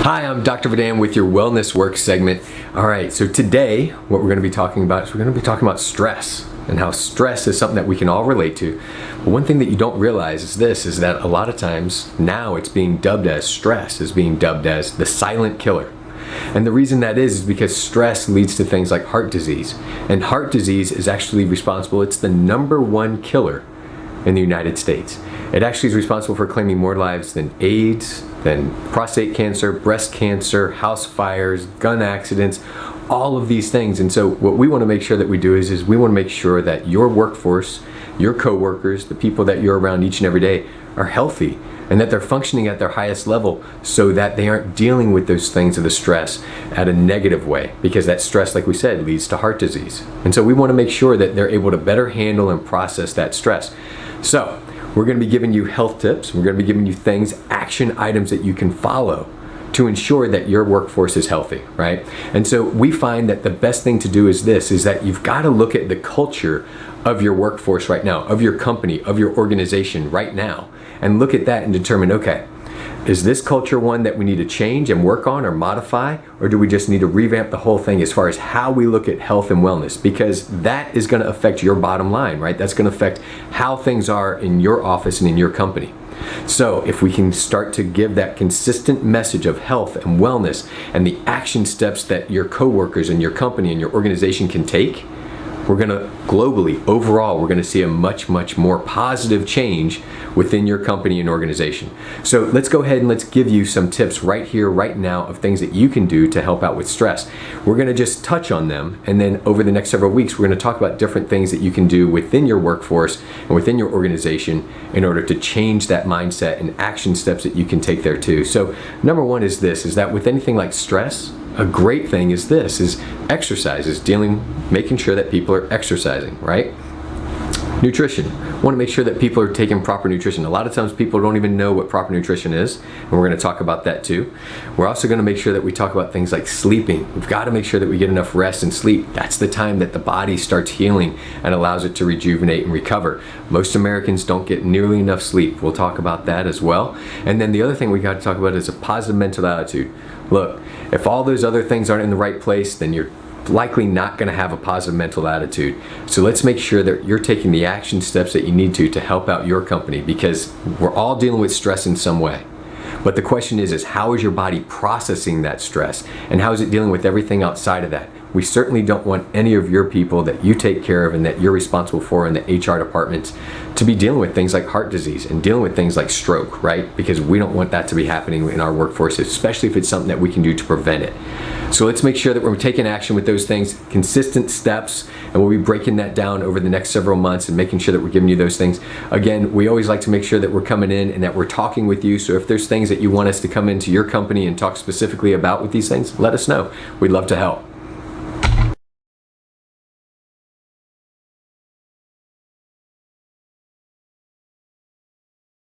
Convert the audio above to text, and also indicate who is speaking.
Speaker 1: Hi, I'm Dr. Vidan with your Wellness Work segment. All right, so today what we're going to be talking about is we're going to be talking about stress and how stress is something that we can all relate to. But one thing that you don't realize is that a lot of times now it's being dubbed as stress, is being dubbed as the silent killer. And the reason that is because stress leads to things like heart disease. And heart disease is actually responsible, it's the #1 killer in the United States. It actually is responsible for claiming more lives than AIDS, than prostate cancer, breast cancer, house fires, gun accidents, all of these things. And so what we want to make sure that we do is we want to make sure that your workforce, your coworkers, the people that you're around each and every day are healthy and that they're functioning at their highest level so that they aren't dealing with those things of the stress at a negative way, because that stress, like we said, leads to heart disease. And so we want to make sure that they're able to better handle and process that stress. So we're going to be giving you health tips. We're going to be giving you things, action items that you can follow to ensure that your workforce is healthy, right? And so we find that the best thing to do is that you've got to look at the culture of your workforce right now, of your company, of your organization right now, and look at that and determine, okay, is this culture one that we need to change and work on or modify, or do we just need to revamp the whole thing as far as how we look at health and wellness? Because that is going to affect your bottom line, right? That's going to affect how things are in your office and in your company. So if we can start to give that consistent message of health and wellness and the action steps that your coworkers and your company and your organization can take, we're going to globally, overall, we're going to see a much more positive change within your company and organization. So let's go ahead and let's give you some tips right here, right now, of things that you can do to help out with stress. We're going to just touch on them, and then over the next several weeks, we're going to talk about different things that you can do within your workforce and within your organization in order to change that mindset and action steps that you can take there too. So number one is that with anything like stress, a great thing is exercise, making sure that people are exercising, right? Nutrition. Want to make sure that people are taking proper nutrition. A lot of times people don't even know what proper nutrition is, and we're going to talk about that too. We're also going to make sure that we talk about things like sleeping. We've got to make sure that we get enough rest and sleep. That's the time that the body starts healing and allows it to rejuvenate and recover. Most Americans don't get nearly enough sleep. We'll talk about that as well. And then the other thing we got to talk about is a positive mental attitude. Look, if all those other things aren't in the right place, then you're likely not going to have a positive mental attitude. So let's make sure that you're taking the action steps that you need to help out your company, because we're all dealing with stress in some way. But the question is how is your body processing that stress, and how is it dealing with everything outside of that? We certainly don't want any of your people that you take care of and that you're responsible for in the HR departments to be dealing with things like heart disease and dealing with things like stroke, right? Because we don't want that to be happening in our workforce, especially if it's something that we can do to prevent it. So let's make sure that we're taking action with those things, consistent steps, and we'll be breaking that down over the next several months and making sure that we're giving you those things. Again, we always like to make sure that we're coming in and that we're talking with you. So if there's things that you want us to come into your company and talk specifically about with these things, let us know. We'd love to help.